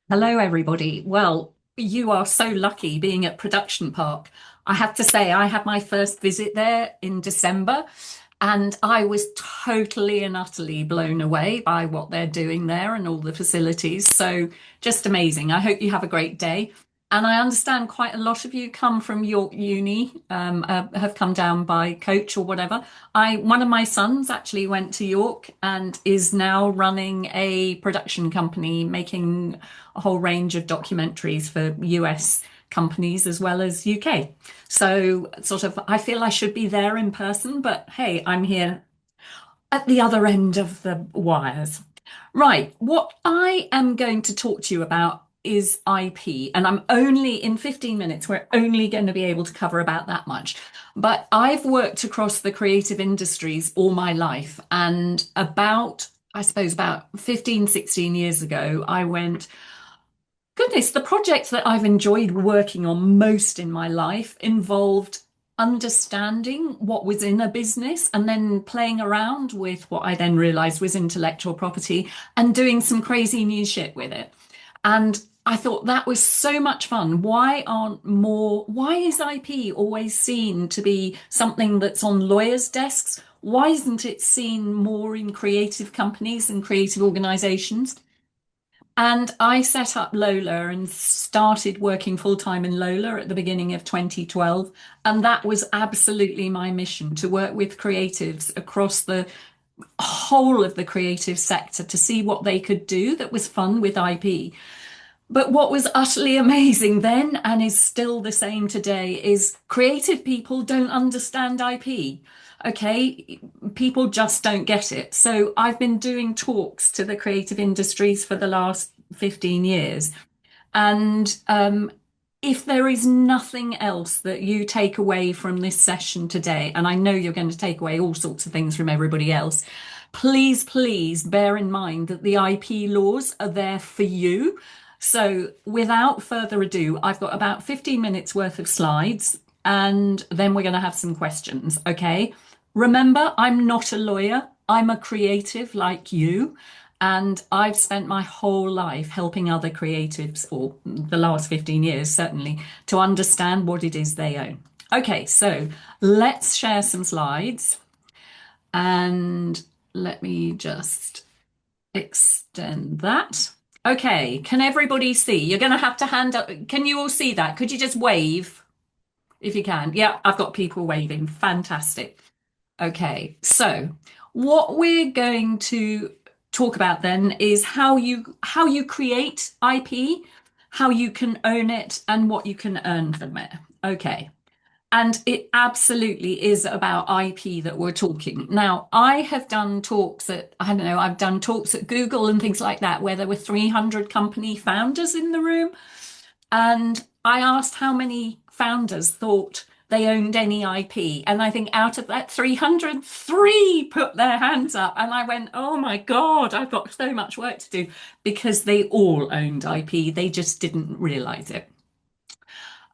Hello, everybody. Well, you are so lucky being at Production Park. I have to say, I had my first visit there in December, and I was totally and utterly blown away by what they're doing there and all the facilities. So just amazing. I hope you have a great day. And I understand quite a lot of you come from York Uni, have come down by coach or whatever. One of my sons actually went to York and is now running a production company, making a whole range of documentaries for US companies as well as UK. So sort of, I feel I should be there in person, but hey, I'm here at the other end of the wires. Right, what I am going to talk to you about is IP, and I'm only in 15 minutes, we're only going to be able to cover about that much. But I've worked across the creative industries all my life, and I suppose about 15, 16 years ago, I went, goodness, the project that I've enjoyed working on most in my life involved understanding what was in a business and then playing around with what I then realized was intellectual property and doing some crazy new shit with it. And I thought that was so much fun. Why is IP always seen to be something that's on lawyers' desks? Why isn't it seen more in creative companies and creative organizations? And I set up Lola and started working full time in Lola at the beginning of 2012. And that was absolutely my mission, to work with creatives across the whole of the creative sector to see what they could do that was fun with IP. But what was utterly amazing then and is still the same today is creative people don't understand IP. Okay, people just don't get it. So I've been doing talks to the creative industries for the last 15 years. And if there is nothing else that you take away from this session today, and I know you're going to take away all sorts of things from everybody else, please, please bear in mind that the IP laws are there for you. So without further ado, I've got about 15 minutes worth of slides, and then we're going to have some questions. Okay. Remember, I'm not a lawyer. I'm a creative like you. And I've spent my whole life helping other creatives, or the last 15 years certainly, to understand what it is they own. Okay, so let's share some slides. And let me just extend that. Okay, can everybody see? You're going to have to hand up. Can you all see that? Could you just wave if you can? Yeah, I've got people waving. Fantastic. Okay, so what we're going to talk about then is how you create IP, how you can own it, and what you can earn from it. Okay. And it absolutely is about IP that we're talking. Now, I have done talks at, I don't know, I've done talks at Google and things like that, where there were 300 company founders in the room. And I asked how many founders thought they owned any IP. And I think out of that 303 put their hands up. And I went, oh my God, I've got so much work to do, because they all owned IP. They just didn't realize it.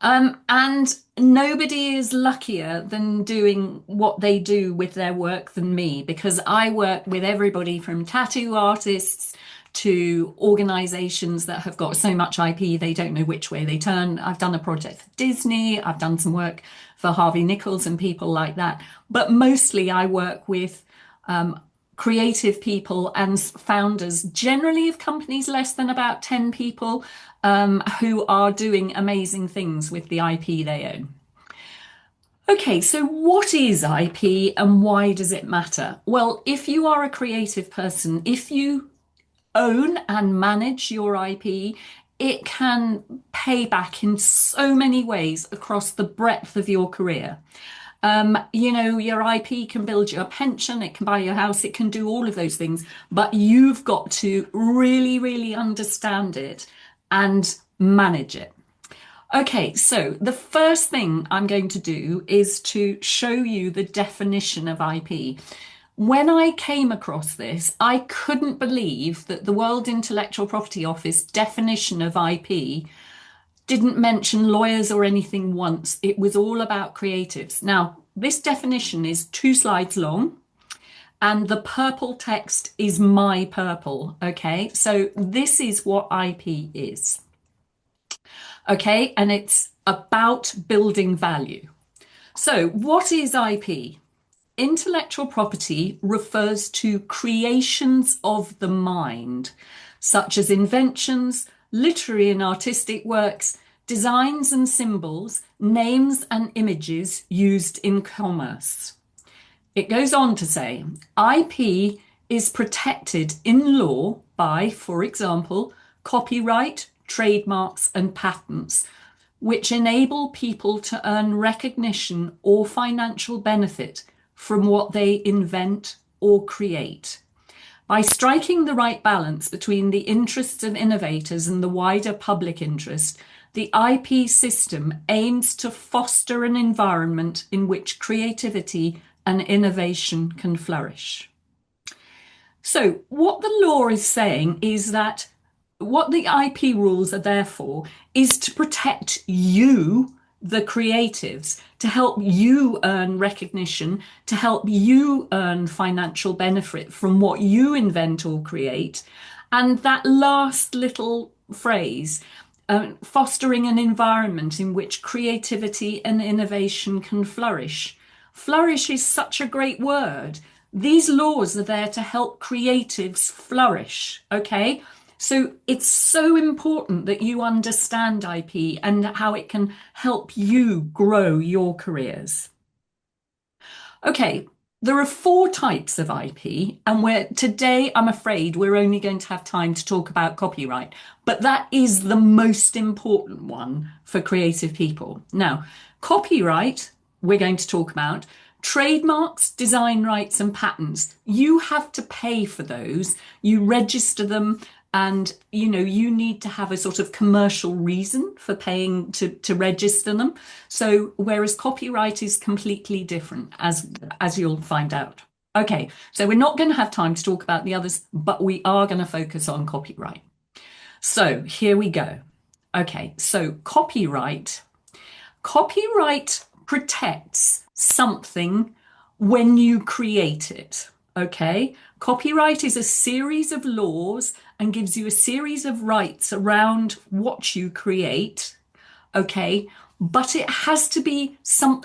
And nobody is luckier than doing what they do with their work than me, because I work with everybody from tattoo artists to organizations that have got so much IP they don't know which way they turn. I've done a project for Disney, I've done some work for Harvey Nichols and people like that. But mostly I work with creative people and founders, generally of companies less than about 10 people, who are doing amazing things with the IP they own. Okay, so what is IP and why does it matter? Well, if you are a creative person, if you own and manage your IP, it can pay back in so many ways across the breadth of your career. Your IP can build you a pension, it can buy your house, it can do all of those things, but you've got to really, really understand it and manage it. Okay, so the first thing I'm going to do is to show you the definition of IP. When I came across this, I couldn't believe that the World Intellectual Property Office definition of IP didn't mention lawyers or anything once. It was all about creatives. Now, this definition is 2 slides long, and the purple text is my purple. Okay, so this is what IP is. Okay, and it's about building value. So, what is IP? Intellectual property refers to creations of the mind, such as inventions, literary and artistic works, designs and symbols, names and images used in commerce. It goes on to say, IP is protected in law by, for example, copyright, trademarks, and patents, which enable people to earn recognition or financial benefit from what they invent or create. By striking the right balance between the interests of innovators and the wider public interest, the IP system aims to foster an environment in which creativity and innovation can flourish. So, what the law is saying is that what the IP rules are there for is to protect you, the creatives, to help you earn recognition, to help you earn financial benefit from what you invent or create. And that last little phrase, fostering an environment in which creativity and innovation can flourish. Flourish is such a great word. These laws are there to help creatives flourish, okay? So it's so important that you understand IP and how it can help you grow your careers. Okay, there are 4 types of IP, and today, I'm afraid, we're only going to have time to talk about copyright, but that is the most important one for creative people. Now, copyright, we're going to talk about. Trademarks, design rights, and patents, you have to pay for those. You register them, and you need to have a sort of commercial reason for paying to register them. So whereas copyright is completely different, as you'll find out. Okay, so we're not going to have time to talk about the others, but we are going to focus on copyright. So here we go. Okay, so copyright protects something when you create it. Okay, copyright is a series of laws and gives you a series of rights around what you create. Okay, but it has to be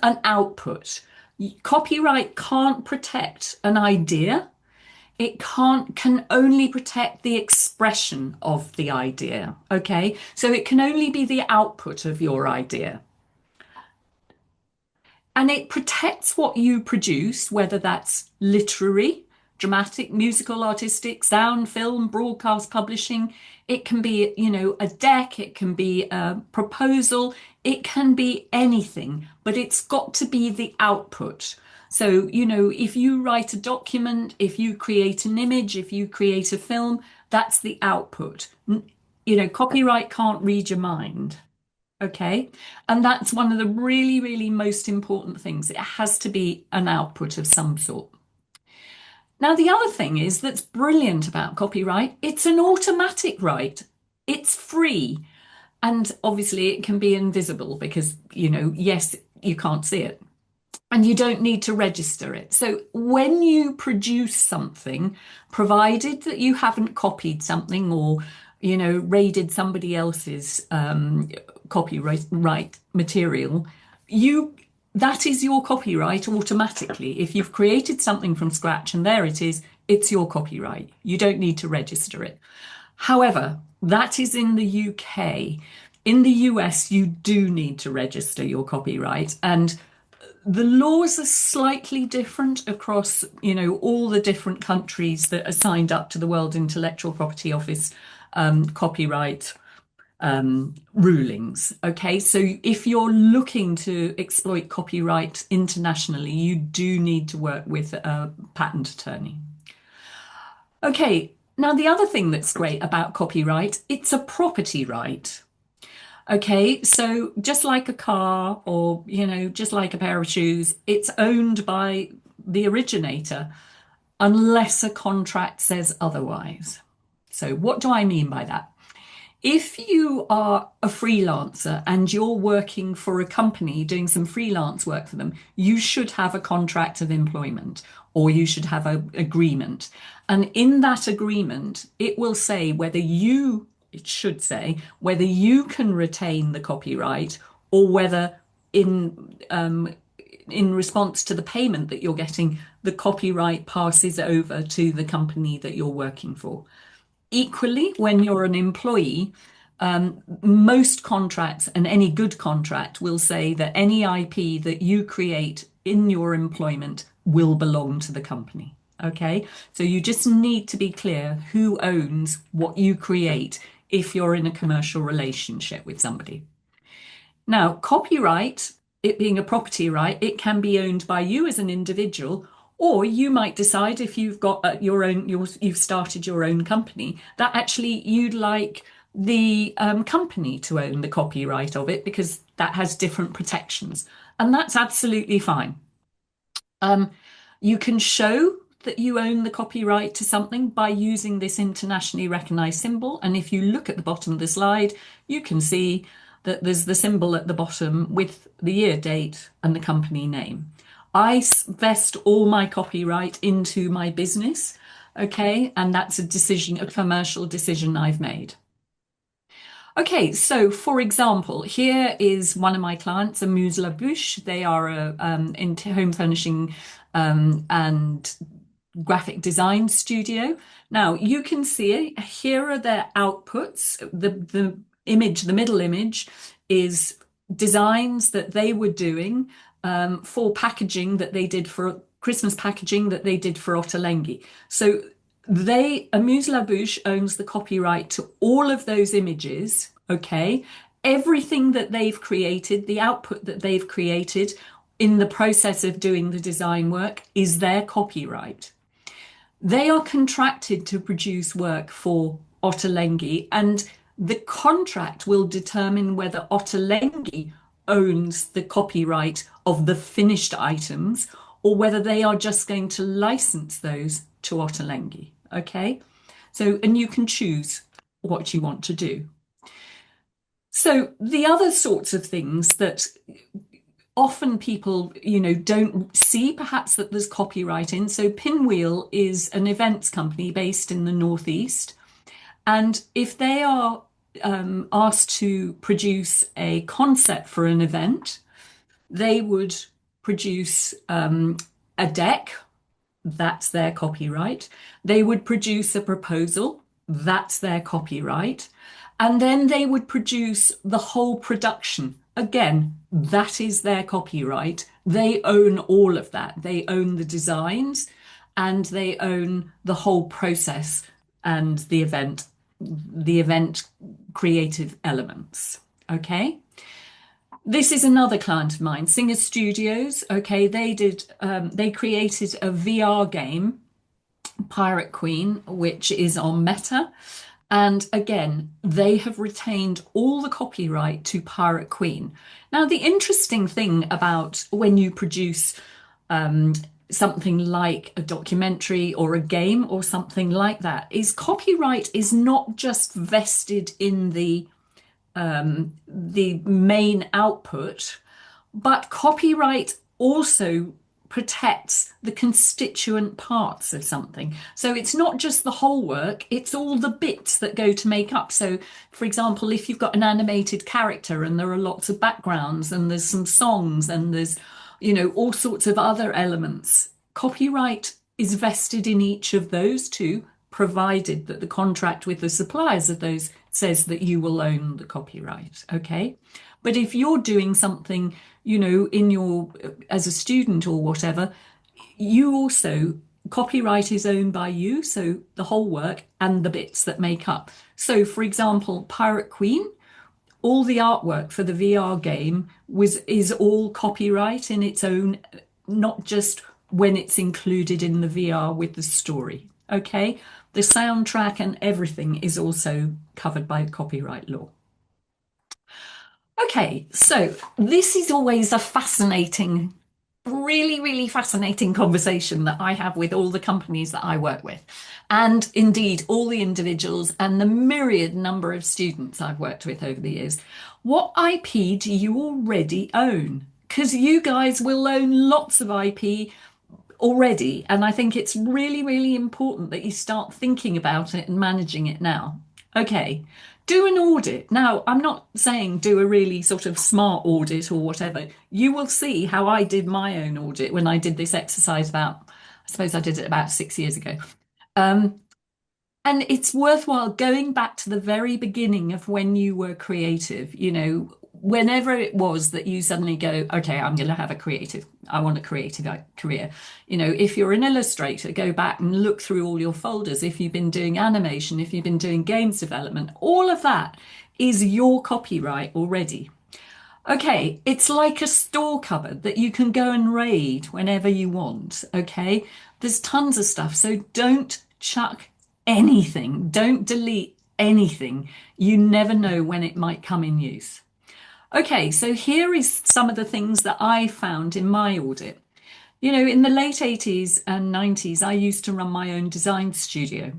an output. Copyright can't protect an idea. It can only protect the expression of the idea. Okay, so it can only be the output of your idea. And it protects what you produce, whether that's literary, dramatic, musical, artistic, sound, film, broadcast, publishing. It can be, a deck, it can be a proposal, it can be anything, but it's got to be the output. So, if you write a document, if you create an image, if you create a film, that's the output. Copyright can't read your mind. Okay, and that's one of the really, really most important things. It has to be an output of some sort. Now, the other thing is that's brilliant about copyright, it's an automatic right. It's free. And obviously it can be invisible because, yes, you can't see it. And you don't need to register it. So when you produce something, provided that you haven't copied something or raided somebody else's copyright material, that is your copyright automatically. If you've created something from scratch and there it is, it's your copyright. You don't need to register it. However, that is in the UK. In the US, you do need to register your copyright, and the laws are slightly different across, all the different countries that are signed up to the World Intellectual Property Office copyright rulings. Okay, so if you're looking to exploit copyright internationally, you do need to work with a patent attorney. Okay, now the other thing that's great about copyright, it's a property right. Okay, so just like a car or, just like a pair of shoes, it's owned by the originator unless a contract says otherwise. So what do I mean by that? If you are a freelancer and you're working for a company doing some freelance work for them, you should have a contract of employment or you should have an agreement. And in that agreement, it will say whether you, it should say whether you can retain the copyright or whether in response to the payment that you're getting, the copyright passes over to the company that you're working for. Equally, when you're an employee, most contracts and any good contract will say that any IP that you create in your employment will belong to the company. Okay, so you just need to be clear who owns what you create if you're in a commercial relationship with somebody. Now, copyright, it being a property right, it can be owned by you as an individual, or you might decide if you've got you've started your own company, that actually you'd like the company to own the copyright of it because that has different protections. And that's absolutely fine. You can show that you own the copyright to something by using this internationally recognized symbol. And if you look at the bottom of the slide, you can see that there's the symbol at the bottom with the year date and the company name. I vest all my copyright into my business, okay? And that's a decision, a commercial decision I've made. Okay, so for example, here is one of my clients, Amuse La Bouche. They are a home furnishing and graphic design studio. Now you can see here are their outputs. The image, the middle image, is designs that they were doing for packaging that they did for Christmas packaging that they did for Ottolenghi. So Amuse La Bouche owns the copyright to all of those images, okay? Everything that they've created, the output that they've created in the process of doing the design work is their copyright. They are contracted to produce work for Ottolenghi, and the contract will determine whether Ottolenghi owns the copyright of the finished items or whether they are just going to license those to Ottolenghi. Okay, so, and you can choose what you want to do. So the other sorts of things that often people, don't see perhaps that there's copyright in. So Pinwheel is an events company based in the Northeast. And if they are asked to produce a concept for an event, they would produce a deck. That's their copyright. They would produce a proposal. That's their copyright. And then they would produce the whole production. Again, that is their copyright. They own all of that. They own the designs and they own the whole process and the event creative elements. Okay. This is another client of mine, Singer Studios. Okay, they created a VR game, Pirate Queen, which is on Meta. And again, they have retained all the copyright to Pirate Queen. Now, the interesting thing about when you produce something like a documentary or a game or something like that is copyright is not just vested in the main output, but copyright also protects the constituent parts of something. So it's not just the whole work, it's all the bits that go to make up. So for example, if you've got an animated character and there are lots of backgrounds and there's some songs and there's, all sorts of other elements, copyright is vested in each of those two, provided that the contract with the suppliers of those says that you will own the copyright. Okay. But if you're doing something, as a student or whatever, you also, copyright is owned by you. So the whole work and the bits that make up. So for example, Pirate Queen, all the artwork for the VR game is all copyright in its own, not just when it's included in the VR with the story. Okay. The soundtrack and everything is also covered by copyright law. Okay, so this is always a fascinating really, really fascinating conversation that I have with all the companies that I work with, and indeed all the individuals and the myriad number of students I've worked with over the years. What IP do you already own? Because you guys will own lots of IP already, and I think it's really, really important that you start thinking about it and managing it now. Okay, do an audit. Now, I'm not saying do a really sort of smart audit or whatever. You will see how I did my own audit when I did this exercise about, I suppose I did it about 6 years ago. Um, and it's worthwhile going back to the very beginning of when you were creative, whenever it was that you suddenly go, okay, I want a creative career. If you're an illustrator, go back and look through all your folders. If you've been doing animation, if you've been doing games development, all of that is your copyright already. Okay, it's like a store cupboard that you can go and raid whenever you want. Okay, there's tons of stuff. So don't chuck anything, don't delete anything. You never know when it might come in use. Okay, so here is some of the things that I found in my audit. In the late 80s and 90s, I used to run my own design studio.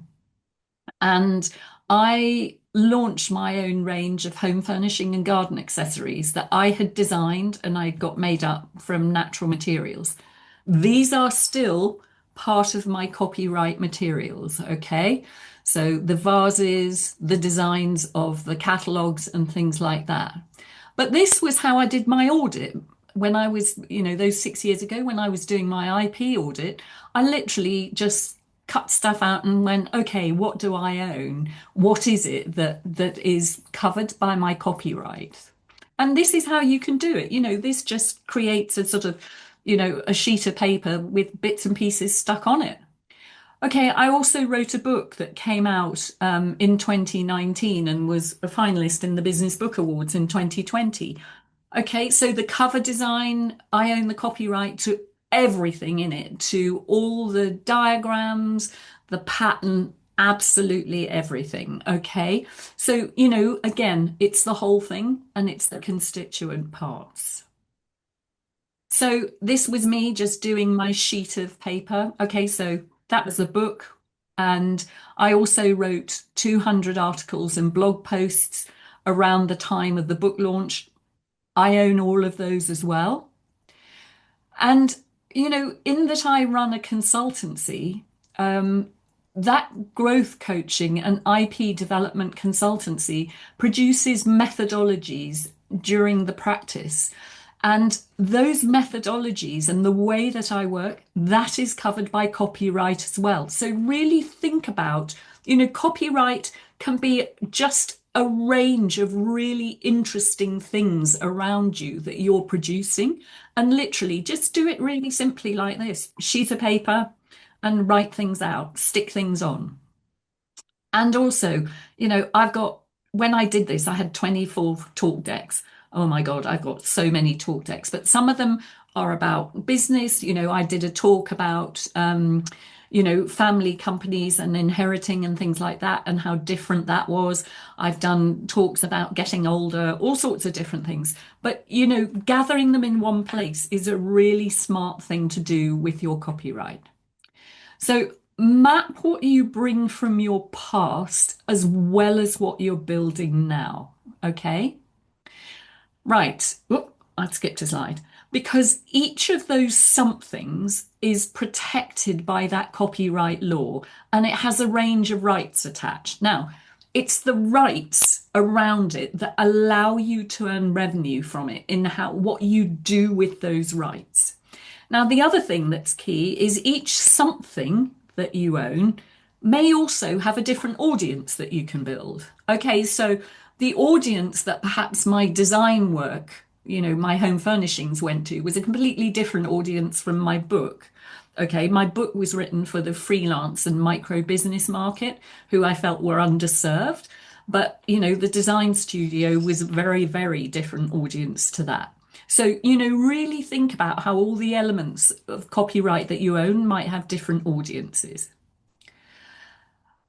And I launched my own range of home furnishing and garden accessories that I had designed and I got made up from natural materials. These are still part of my copyright materials, okay? So the vases, the designs of the catalogs and things like that. But this was how I did my audit when I was, those 6 years ago when I was doing my IP audit. I literally just cut stuff out and went, okay, what do I own? What is it that is covered by my copyright? And this is how you can do it. This just creates a sort of, a sheet of paper with bits and pieces stuck on it. Okay, I also wrote a book that came out in 2019 and was a finalist in the Business Book Awards in 2020. Okay, so the cover design, I own the copyright to everything in it, to all the diagrams, the pattern, absolutely everything. Okay, so, again, it's the whole thing and it's the constituent parts. So this was me just doing my sheet of paper. Okay, so that was the book. And I also wrote 200 articles and blog posts around the time of the book launch. I own all of those as well. And, in that I run a consultancy, that growth coaching and IP development consultancy produces methodologies during the practice. And those methodologies and the way that I work, that is covered by copyright as well. So really think about, copyright can be just a range of really interesting things around you that you're producing. And literally just do it really simply like this: sheet of paper and write things out, stick things on. And also, when I did this, I had 24 talk decks. Oh my God, I've got so many talk decks, but some of them are about business. I did a talk about, family companies and inheriting and things like that, and how different that was. I've done talks about getting older, all sorts of different things. But, gathering them in one place is a really smart thing to do with your copyright. So map what you bring from your past as well as what you're building now. Okay. Right. Oop, I skipped a slide. Because each of those somethings is protected by that copyright law and it has a range of rights attached. Now, it's the rights around it that allow you to earn revenue from it in what you do with those rights. Now, the other thing that's key is each something that you own may also have a different audience that you can build. Okay, so the audience that perhaps my design work, my home furnishings went to was a completely different audience from my book. Okay, my book was written for the freelance and micro business market, who I felt were underserved. But, the design studio was a very, very different audience to that. So, really think about how all the elements of copyright that you own might have different audiences.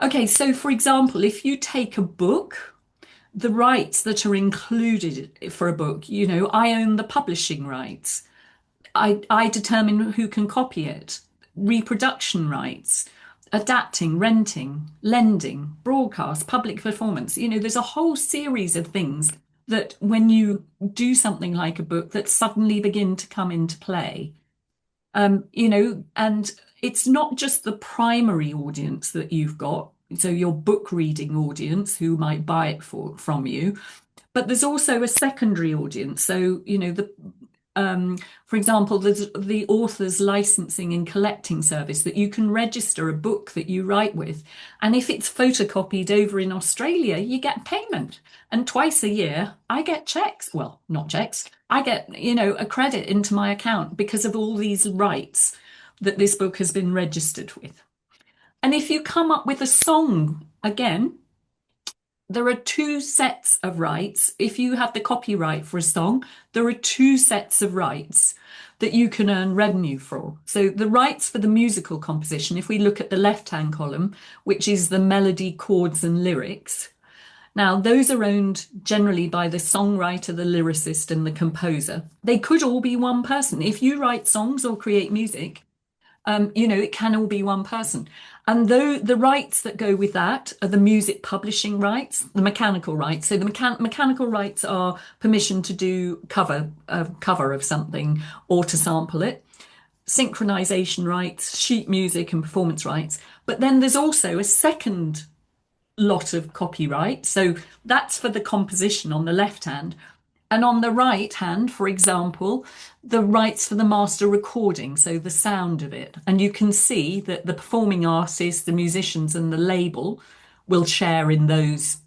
Okay, so for example, if you take a book, the rights that are included for a book, I own the publishing rights. I determine who can copy it, reproduction rights, adapting, renting, lending, broadcast, public performance. There's a whole series of things that when you do something like a book that suddenly begin to come into play. And it's not just the primary audience that you've got, so your book reading audience who might buy it from you, but there's also a secondary audience. So, for example, there's the author's licensing and collecting service that you can register a book that you write with. And if it's photocopied over in Australia, you get payment. And twice a year, I get checks. Well, not checks. I get, a credit into my account because of all these rights that this book has been registered with. And if you come up with a song, again, there are two sets of rights. If you have the copyright for a song, there are two sets of rights that you can earn revenue for. So the rights for the musical composition, if we look at the left-hand column, which is the melody, chords, and lyrics. Now, those are owned generally by the songwriter, the lyricist, and the composer. They could all be one person. If you write songs or create music, it can all be one person. And though the rights that go with that are the music publishing rights, the mechanical rights. So the mechanical rights are permission to do a cover of something or to sample it, synchronization rights, sheet music and performance rights. But then there's also a second lot of copyright. So that's for the composition on the left hand. And on the right hand, for example, the rights for the master recording, so the sound of it. And you can see that the performing artists, the musicians, and the label will share in those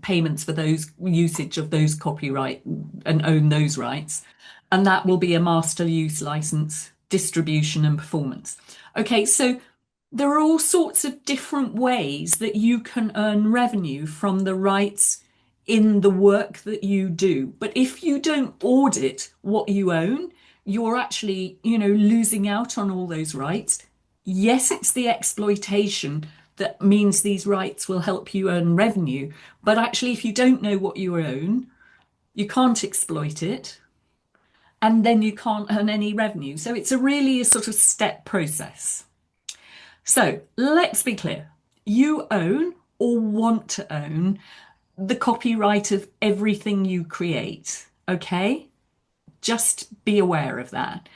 payments for those usage of those copyright and own those rights. And that will be a master use license, distribution, and performance. Okay, so there are all sorts of different ways that you can earn revenue from the rights in the work that you do. But if you don't audit what you own, you're actually, losing out on all those rights. Yes, it's the exploitation that means these rights will help you earn revenue. But actually, if you don't know what you own, you can't exploit it. And then you can't earn any revenue. So it's really a sort of step process. So let's be clear. You own or want to own the copyright of everything you create, okay? Just be aware of that.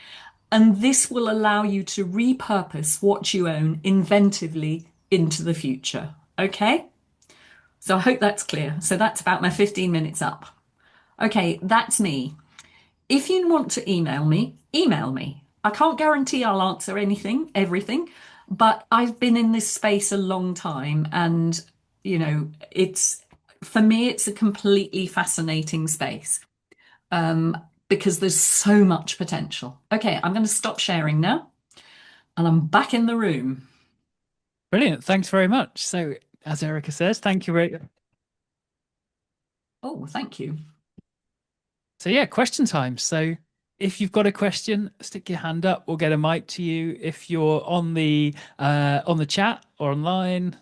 And this will allow you to repurpose what you own inventively into the future, okay? So I hope that's clear. So that's about my 15 minutes up. Okay, that's me. If you want to email me, email me. I can't guarantee I'll answer everything, but I've been in this space a long time and, for me, it's a completely fascinating space because there's so much potential. Okay, I'm going to stop sharing now and I'm back in the room. Brilliant. Thanks very much. So, as Erica says, thank you very. Oh, thank you. So yeah, question time. So if you've got a question, stick your hand up. We'll get a mic to you. If you're on the chat or online,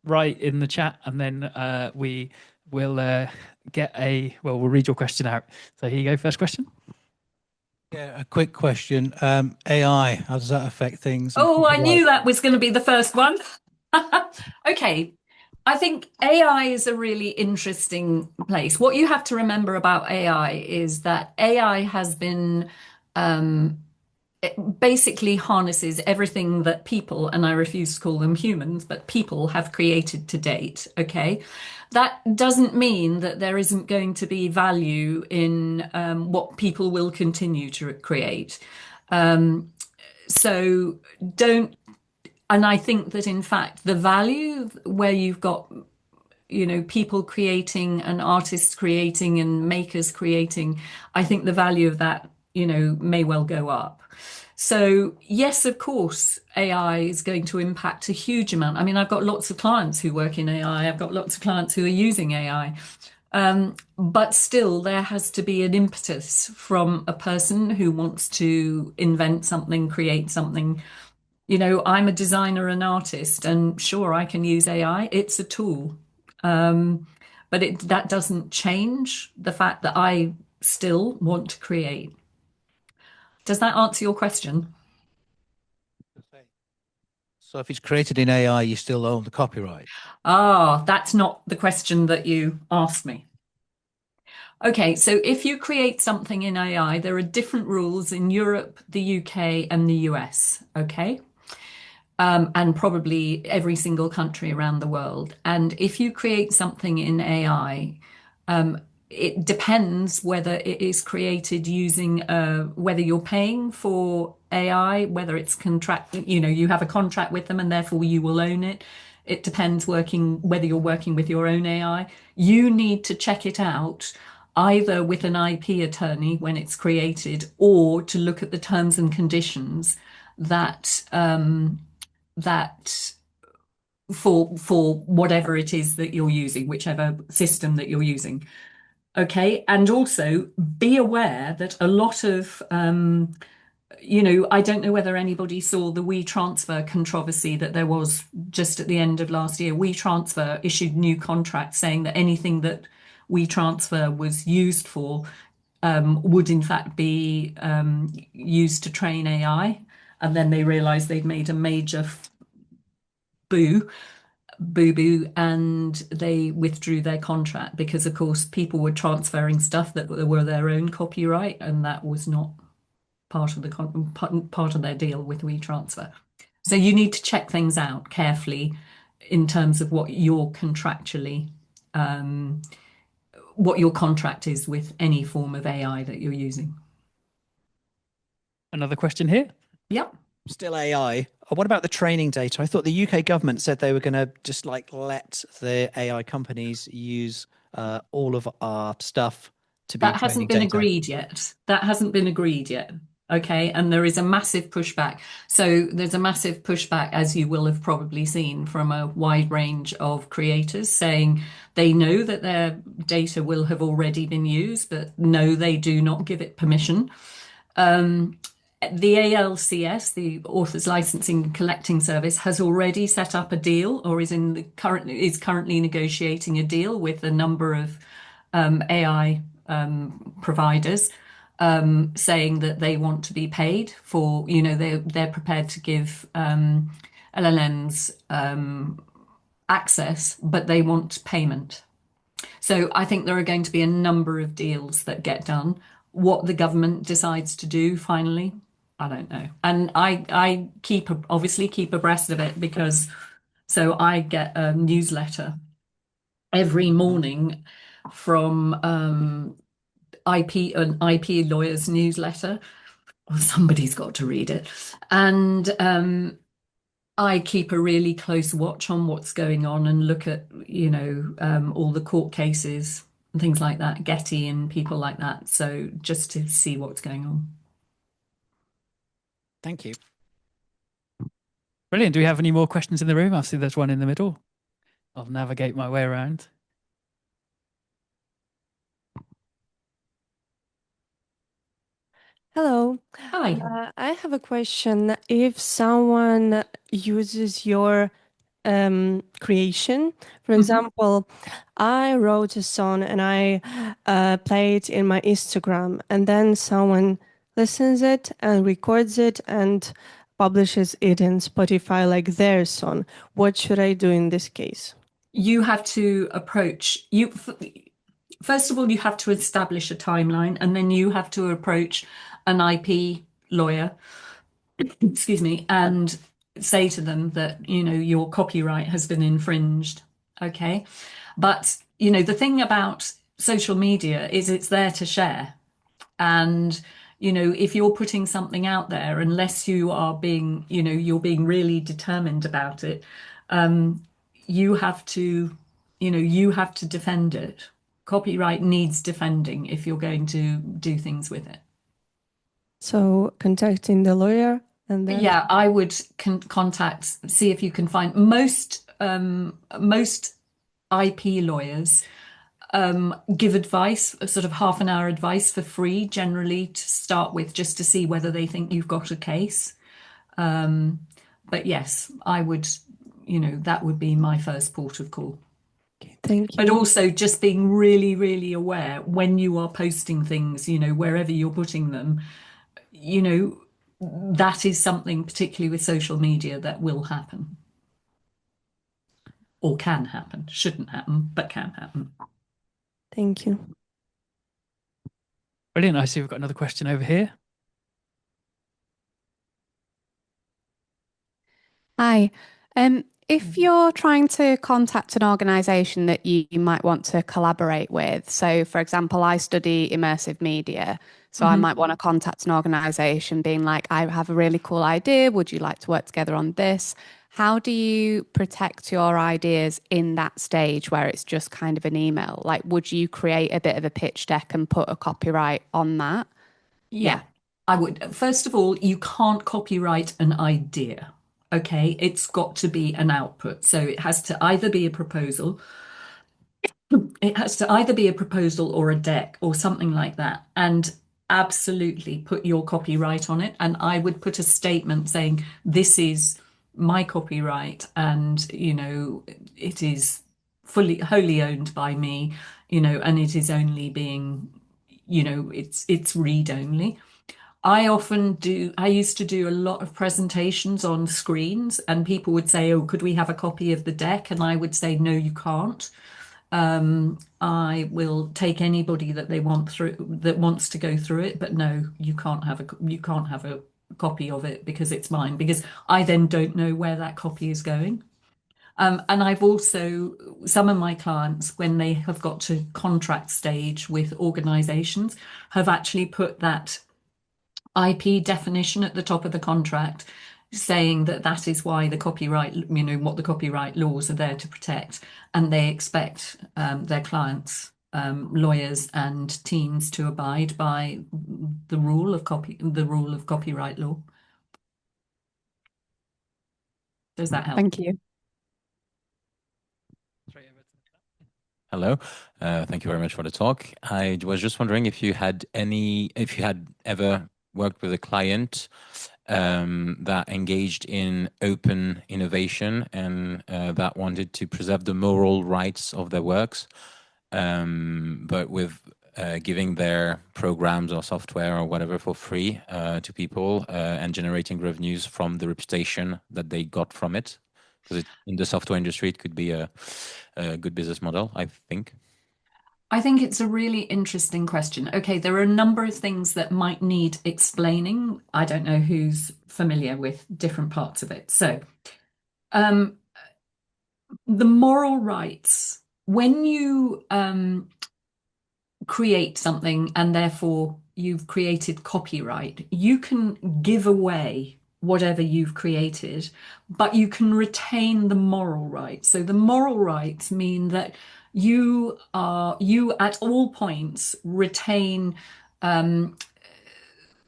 write in the chat, and then we will we'll read your question out. So here you go. First question. Yeah, a quick question. AI, how does that affect things? Oh, I knew that was going to be the first one. Okay. I think AI is a really interesting place. What you have to remember about AI is that AI has been it basically harnesses everything that people, and I refuse to call them humans, but people have created to date. Okay. That doesn't mean that there isn't going to be value in what people will continue to create. So don't. And I think that, in fact, the value where you've got, people creating and artists creating and makers creating, I think the value of that, may well go up. So, yes, of course, AI is going to impact a huge amount. I mean, I've got lots of clients who work in AI. I've got lots of clients who are using AI. But still, there has to be an impetus from a person who wants to invent something, create something. I'm a designer and artist, and sure, I can use AI. It's a tool. But that doesn't change the fact that I still want to create. Does that answer your question? So if it's created in AI, you still own the copyright. Ah, that's not the question that you asked me. Okay, so if you create something in AI, there are different rules in Europe, the UK, and the US, okay? And probably every single country around the world. And if you create something in AI, it depends whether it is created using whether you're paying for AI, whether it's contract, you have a contract with them and therefore you will own it. It depends whether you're working with your own AI. You need to check it out either with an IP attorney when it's created or to look at the terms and conditions that that for whatever it is that you're using, whichever system that you're using. Okay, and also be aware that a lot of I don't know whether anybody saw the WeTransfer controversy that there was just at the end of last year. WeTransfer issued new contracts saying that anything that WeTransfer was used for would in fact be used to train AI. And then they realized they'd made a major boo boo, and they withdrew their contract because, of course, people were transferring stuff that were their own copyright, and that was not part of part of their deal with WeTransfer. So you need to check things out carefully in terms of what your contract is with any form of AI that you're using. Another question here. Yep. Still AI. What about the training data? I thought the UK government said they were going to just like let the AI companies use all of our stuff to be That hasn't been agreed yet. That hasn't been agreed yet. Okay. And there is a massive pushback. So there's a massive pushback, as you will have probably seen, from a wide range of creators saying they know that their data will have already been used, but no, they do not give it permission. The ALCS, the Authors Licensing and Collecting Service, has already set up a deal, or is currently negotiating a deal with a number of AI providers, saying that they want to be paid for. They're prepared to give LLMs access, but they want payment. So I think there are going to be a number of deals that get done. What the government decides to do finally, I don't know. And I obviously keep abreast of it because I get a newsletter every morning from an IP lawyer's newsletter. Well, somebody's got to read it. And I keep a really close watch on what's going on and look at, all the court cases and things like that, Getty and people like that. So just to see what's going on. Thank you. Brilliant. Do we have any more questions in the room? I see there's one in the middle. I'll navigate my way around. Hello. Hi. I have a question. If someone uses your creation, for example, I wrote a song and I play it in my Instagram, and then someone listens it and records it and publishes it in Spotify like their song. What should I do in this case? You have to first of all, you have to establish a timeline, and then you have to approach an IP lawyer, excuse me, and say to them that, your copyright has been infringed. Okay. But, the thing about social media is it's there to share. And, if you're putting something out there, unless you are being, you're being really determined about it, you have to defend it. Copyright needs defending if you're going to do things with it. So contacting the lawyer and then? Yeah, I would see if you can find most IP lawyers give advice, a sort of half an hour advice for free, generally to start with, just to see whether they think you've got a case. But yes, I would, that would be my first port of call. Okay, thank you. But also just being really, really aware when you are posting things, wherever you're putting them, you know, that is something, particularly with social media, that will happen or can happen. Shouldn't happen, but can happen. Thank you. Brilliant. I see we've got another question over here. Hi. If you're trying to contact an organization that you might want to collaborate with, so for example, I study immersive media, so I might want to contact an organization being like, I have a really cool idea. Would you like to work together on this? How do you protect your ideas in that stage where it's just kind of an email? Like, would you create a bit of a pitch deck and put a copyright on that? Yeah, I would. First of all, you can't copyright an idea. Okay, it's got to be an output. So it has to either be a proposal, or a deck or something like that. And absolutely put your copyright on it. And I would put a statement saying, this is my copyright, and it is wholly owned by me, and it is only being, it's read only. I used to do a lot of presentations on screens, and people would say, oh, could we have a copy of the deck? And I would say, no, you can't. I will take anybody that wants to go through it, but no, you can't have a copy of it because it's mine, because I then don't know where that copy is going. And I've also, some of my clients, when they have got to contract stage with organizations, have actually put that IP definition at the top of the contract, saying that that is why the copyright, what the copyright laws are there to protect, and they expect their clients, lawyers and teams, to abide by the rule of copyright law. Does that help? Thank you. Hello, thank you very much for the talk. I was just wondering if you had ever worked with a client that engaged in open innovation and that wanted to preserve the moral rights of their works, but with giving their programs or software or whatever for free to people and generating revenues from the reputation that they got from it. Because in the software industry, it could be a good business model, I think. I think it's a really interesting question. Okay, there are a number of things that might need explaining. I don't know who's familiar with different parts of it. So, the moral rights, when you create something and therefore you've created copyright, you can give away whatever you've created, but you can retain the moral rights. So the moral rights mean that you at all points retain the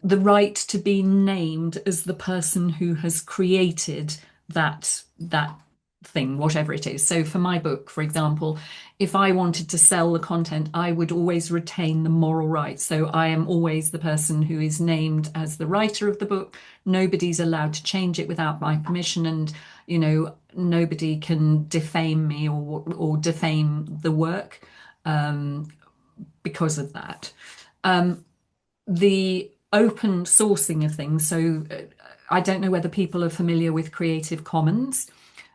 right to be named as the person who has created that thing, whatever it is. So for my book, for example, if I wanted to sell the content, I would always retain the moral rights. So I am always the person who is named as the writer of the book. Nobody's allowed to change it without my permission, and nobody can defame me or defame the work because of that. The open sourcing of things. So I don't know whether people are familiar with Creative Commons.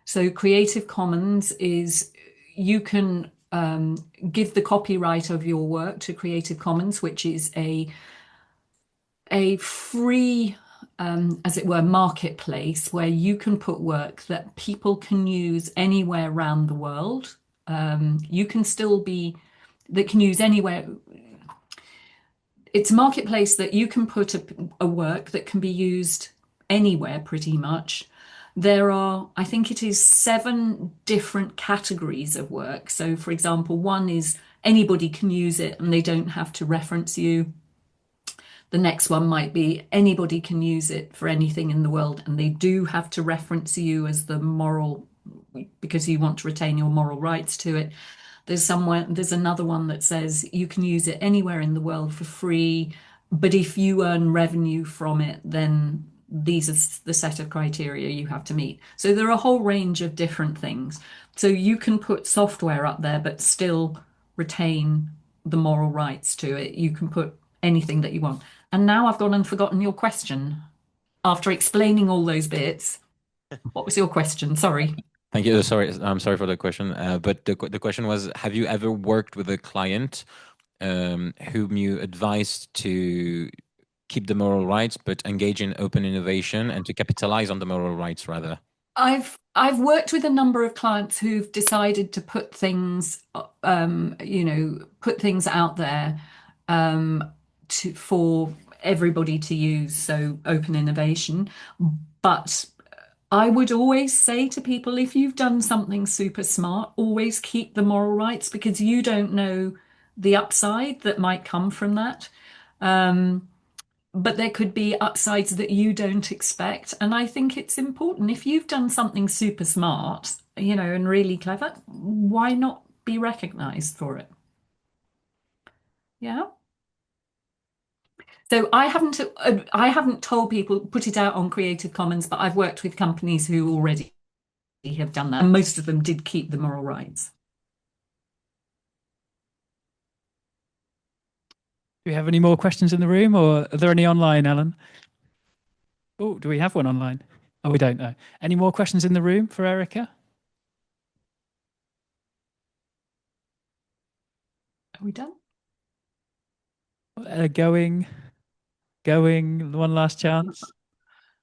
So Creative Commons is, you can give the copyright of your work to Creative Commons, which is a free, as it were, marketplace where you can put work that people can use anywhere around the world. You can still be, that can use anywhere. It's a marketplace that you can put a work that can be used anywhere pretty much. There are, I think it is 7 different categories of work. So for example, one is anybody can use it and they don't have to reference you. The next one might be anybody can use it for anything in the world and they do have to reference you as the moral, because you want to retain your moral rights to it. There's another one that says you can use it anywhere in the world for free, but if you earn revenue from it, then these are the set of criteria you have to meet. So there are a whole range of different things. So you can put software up there, but still retain the moral rights to it. You can put anything that you want. And now I've gone and forgotten your question. After explaining all those bits, what was your question? Sorry. Thank you. Sorry, I'm sorry for the question. But the question was, have you ever worked with a client whom you advised to keep the moral rights, but engage in open innovation and to capitalize on the moral rights rather? I've worked with a number of clients who've decided to put things, put things out there for everybody to use, so open innovation. But I would always say to people, if you've done something super smart, always keep the moral rights, because you don't know the upside that might come from that. But there could be upsides that you don't expect. And I think it's important, if you've done something super smart, and really clever, why not be recognized for it? Yeah. So I haven't told people put it out on Creative Commons, but I've worked with companies who already have done that. And most of them did keep the moral rights. Do we have any more questions in the room, or are there any online, Alan? Oh, do we have one online? Oh, we don't know. Any more questions in the room for Erica? Are we done? Going, one last chance.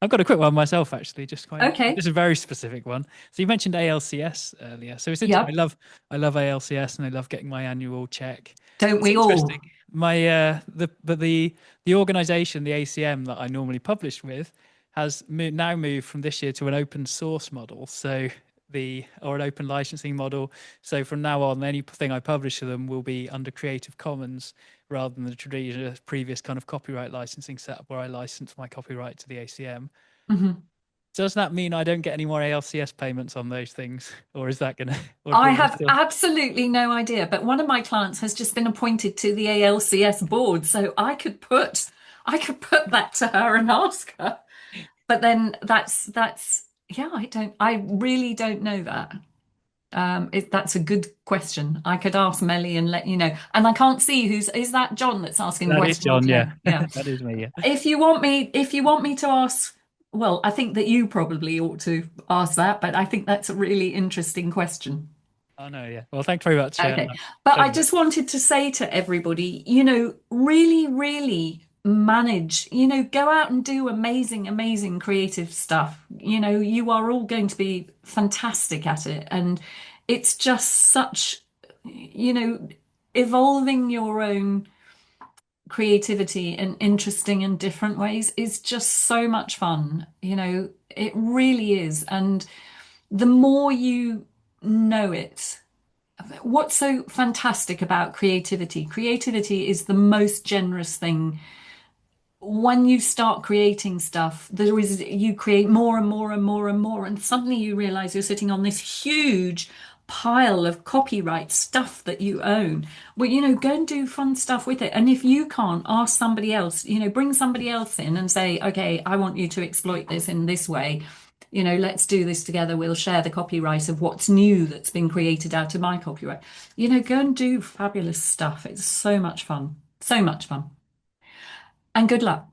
I've got a quick one myself, actually. Okay. This is a very specific one. So you mentioned ALCS earlier. So it's interesting. Yep. I love ALCS, and I love getting my annual check. Don't we all? My the organization, the ACM that I normally publish with, has now moved from this year to an open source model. So an open licensing model. So from now on, anything I publish to them will be under Creative Commons rather than the previous kind of copyright licensing setup where I license my copyright to the ACM. Mm-hmm. Does that mean I don't get any more ALCS payments on those things, or is that going to? I have absolutely no idea, but one of my clients has just been appointed to the ALCS board, so I could put that to her and ask her. But then that's I really don't know that. That's a good question. I could ask Melly and let you know. And I can't see is that John that's asking the question? That is John, yeah. Yeah. That is me, yeah. If you want me to ask, well, I think that you probably ought to ask that, but I think that's a really interesting question. Oh no, yeah. Well, thanks very much. Okay. But I just wanted to say to everybody, really, really manage, go out and do amazing, amazing creative stuff. You are all going to be fantastic at it. And it's just such, evolving your own creativity in interesting and different ways is just so much fun. It really is. And the more you know it, what's so fantastic about creativity? Creativity is the most generous thing. When you start creating stuff, you create more and more and more and more, and suddenly you realize you're sitting on this huge pile of copyright stuff that you own. Well, go and do fun stuff with it. And if you can't, ask somebody else, bring somebody else in and say, okay, I want you to exploit this in this way. Let's do this together. We'll share the copyright of what's new that's been created out of my copyright. Go and do fabulous stuff. It's so much fun. So much fun. And good luck.